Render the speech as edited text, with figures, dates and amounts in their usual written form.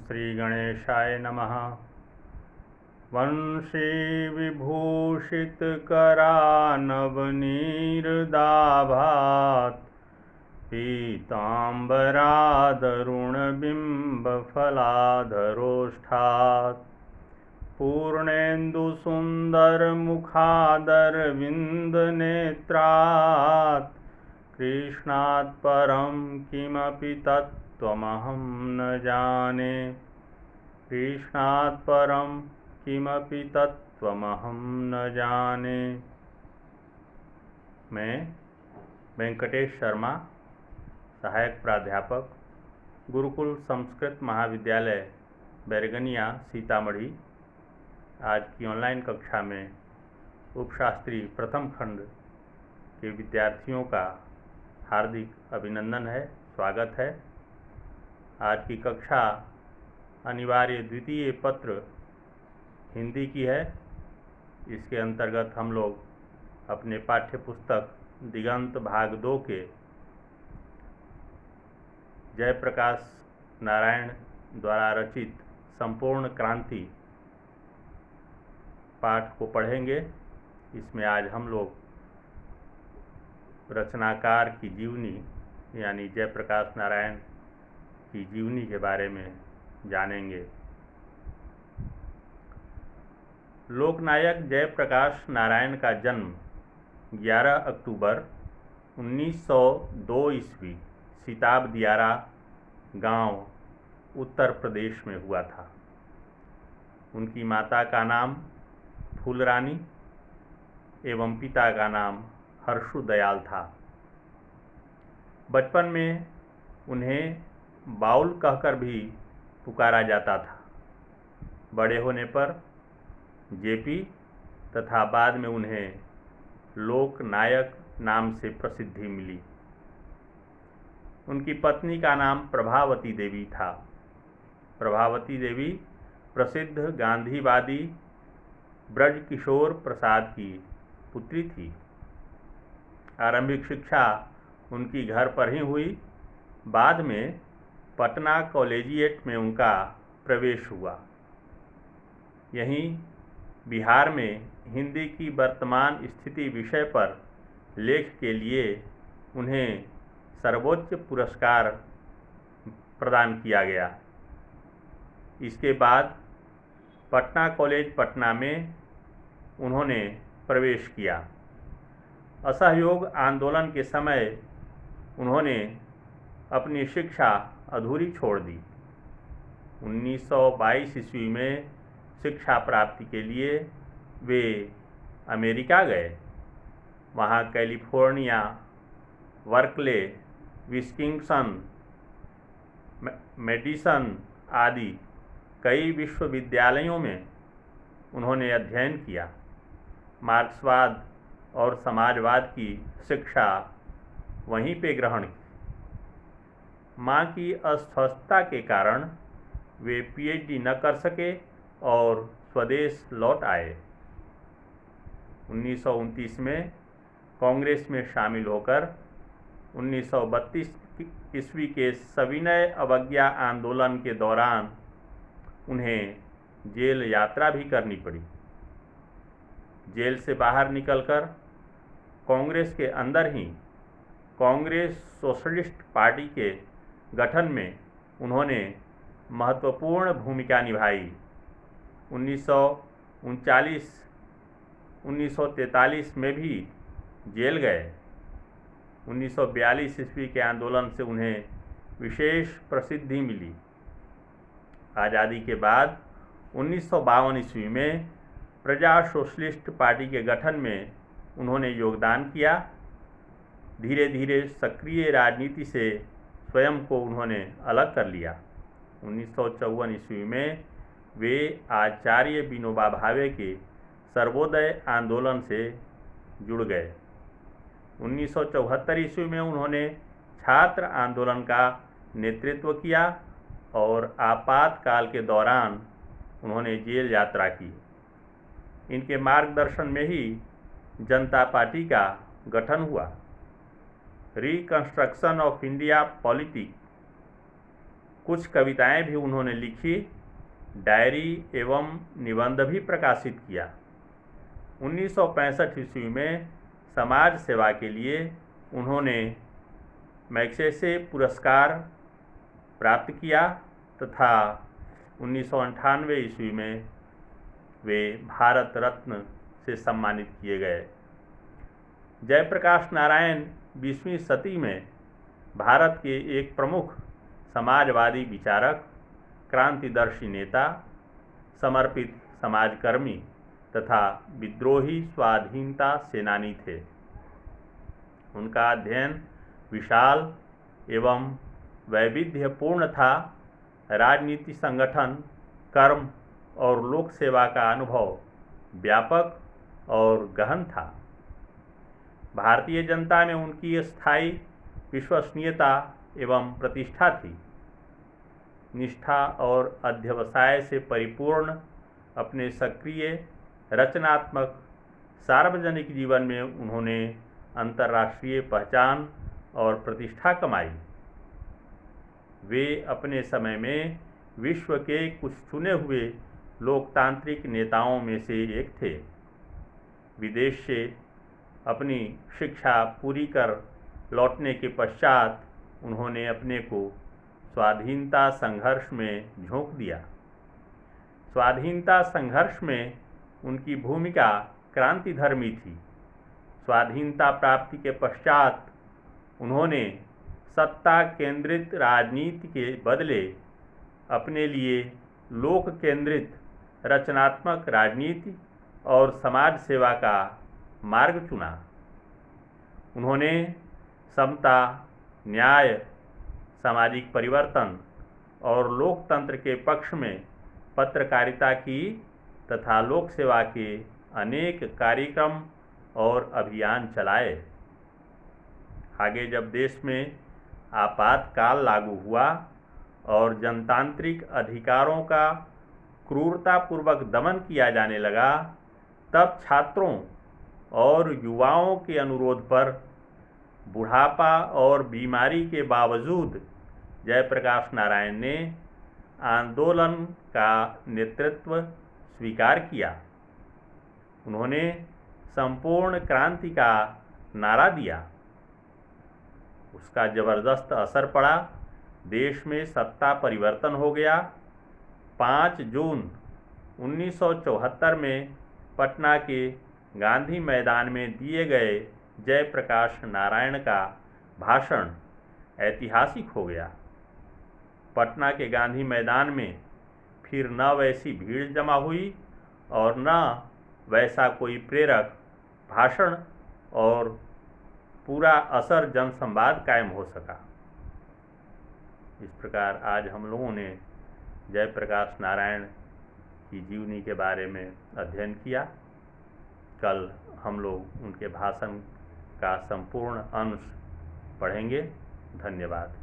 श्री गणेशाय नमः। वंशी विभूषित करानवनीरदाभात् पीताम्बरादरुणबिम्बफलाधरोष्ठात् पूर्णेन्दुसुन्दरमुखादरविन्दनेत्रात् कृष्णात् परं किमपि तत्त्वमहं न जाने। कृष्णात् परं किमपि तत्त्वमहं न जाने। मैं वेंकटेश शर्मा, सहायक प्राध्यापक, गुरुकुल संस्कृत महाविद्यालय बैरगनिया सीतामढ़ी, आज की ऑनलाइन कक्षा में उपशास्त्री प्रथम खंड के विद्यार्थियों का हार्दिक अभिनंदन है, स्वागत है। आज की कक्षा अनिवार्य द्वितीय पत्र हिंदी की है। इसके अंतर्गत हम लोग अपने पाठ्य पुस्तक दिगंत भाग 2 के जयप्रकाश नारायण द्वारा रचित संपूर्ण क्रांति पाठ को पढ़ेंगे। इसमें आज हम लोग रचनाकार की जीवनी यानी जयप्रकाश नारायण की जीवनी के बारे में जानेंगे। लोकनायक जयप्रकाश नारायण का जन्म 11 अक्टूबर 1902 ईस्वी सिताब दियारा गांव उत्तर प्रदेश में हुआ था। उनकी माता का नाम फूलरानी एवं पिता का नाम हर्षु दयाल था। बचपन में उन्हें बाउल कहकर भी पुकारा जाता था। बड़े होने पर जेपी तथा बाद में उन्हें लोकनायक नाम से प्रसिद्धि मिली। उनकी पत्नी का नाम प्रभावती देवी था। प्रभावती देवी प्रसिद्ध गांधीवादी ब्रजकिशोर प्रसाद की पुत्री थी। आरंभिक शिक्षा उनकी घर पर ही हुई। बाद में पटना कॉलेजिएट में उनका प्रवेश हुआ। यहीं बिहार में हिंदी की वर्तमान स्थिति विषय पर लेख के लिए उन्हें सर्वोच्च पुरस्कार प्रदान किया गया। इसके बाद पटना कॉलेज पटना में उन्होंने प्रवेश किया। असहयोग आंदोलन के समय उन्होंने अपनी शिक्षा अधूरी छोड़ दी। 1922 ईस्वी में शिक्षा प्राप्ति के लिए वे अमेरिका गए। वहाँ कैलिफोर्निया, बर्कले, विस्किंसन, मेडिसन आदि कई विश्वविद्यालयों में उन्होंने अध्ययन किया। मार्क्सवाद और समाजवाद की शिक्षा वहीं पे ग्रहण की। मां की अस्वस्थता के कारण वे पीएचडी न कर सके और स्वदेश लौट आए। 1929 में कांग्रेस में शामिल होकर 1932 ईस्वी के सविनय अवज्ञा आंदोलन के दौरान उन्हें जेल यात्रा भी करनी पड़ी। जेल से बाहर निकलकर कांग्रेस के अंदर ही कांग्रेस सोशलिस्ट पार्टी के गठन में उन्होंने महत्वपूर्ण भूमिका निभाई। 1943 में भी जेल गए। 1942 ईस्वी के आंदोलन से उन्हें विशेष प्रसिद्धि मिली। आज़ादी के बाद 1952 ईस्वी में प्रजा सोशलिस्ट पार्टी के गठन में उन्होंने योगदान किया। धीरे धीरे सक्रिय राजनीति से स्वयं को उन्होंने अलग कर लिया। 1954 ईस्वी में वे आचार्य विनोबा भावे के सर्वोदय आंदोलन से जुड़ गए। 1974 ईस्वी में उन्होंने छात्र आंदोलन का नेतृत्व किया और आपातकाल के दौरान उन्होंने जेल यात्रा की। इनके मार्गदर्शन में ही जनता पार्टी का गठन हुआ। रिकंस्ट्रक्शन ऑफ इंडिया पॉलिटी कुछ कविताएं भी उन्होंने लिखी, डायरी एवं निबंध भी प्रकाशित किया। 1965 ईस्वी में समाज सेवा के लिए उन्होंने मैग्सेसे पुरस्कार प्राप्त किया तथा 1998 ईस्वी में वे भारत रत्न से सम्मानित किए गए। जयप्रकाश नारायण 20वीं सदी में भारत के एक प्रमुख समाजवादी विचारक, क्रांतिदर्शी नेता, समर्पित समाजकर्मी तथा विद्रोही स्वाधीनता सेनानी थे। उनका अध्ययन विशाल एवं वैविध्यपूर्ण था। राजनीति, संगठन, कर्म और लोक सेवा का अनुभव व्यापक और गहन था। भारतीय जनता में उनकी स्थायी विश्वसनीयता एवं प्रतिष्ठा थी। निष्ठा और अध्यवसाय से परिपूर्ण अपने सक्रिय, रचनात्मक सार्वजनिक जीवन में उन्होंने अंतर्राष्ट्रीय पहचान और प्रतिष्ठा कमाई। वे अपने समय में विश्व के कुछ चुने हुए लोकतांत्रिक नेताओं में से एक थे। विदेश से अपनी शिक्षा पूरी कर लौटने के पश्चात उन्होंने अपने को स्वाधीनता संघर्ष में झोंक दिया। स्वाधीनता संघर्ष में उनकी भूमिका क्रांतिधर्मी थी। स्वाधीनता प्राप्ति के पश्चात उन्होंने सत्ता केंद्रित राजनीति के बदले अपने लिए लोक केंद्रित रचनात्मक राजनीति और समाज सेवा का मार्ग चुना। उन्होंने समता, न्याय, सामाजिक परिवर्तन और लोकतंत्र के पक्ष में पत्रकारिता की तथा लोक सेवा के अनेक कार्यक्रम और अभियान चलाए। आगे जब देश में आपातकाल लागू हुआ और जनतांत्रिक अधिकारों का क्रूरतापूर्वक दमन किया जाने लगा, तब छात्रों और युवाओं के अनुरोध पर बुढ़ापा और बीमारी के बावजूद जयप्रकाश नारायण ने आंदोलन का नेतृत्व स्वीकार किया। उन्होंने संपूर्ण क्रांति का नारा दिया। उसका जबरदस्त असर पड़ा। देश में सत्ता परिवर्तन हो गया। 5 जून 1974 में पटना के गांधी मैदान में दिए गए जयप्रकाश नारायण का भाषण ऐतिहासिक हो गया। पटना के गांधी मैदान में फिर न वैसी भीड़ जमा हुई और न वैसा कोई प्रेरक भाषण और पूरा असर जनसंवाद कायम हो सका। इस प्रकार आज हम लोगों ने जयप्रकाश नारायण की जीवनी के बारे में अध्ययन किया। कल हम लोग उनके भाषण का संपूर्ण अंश पढ़ेंगे। धन्यवाद।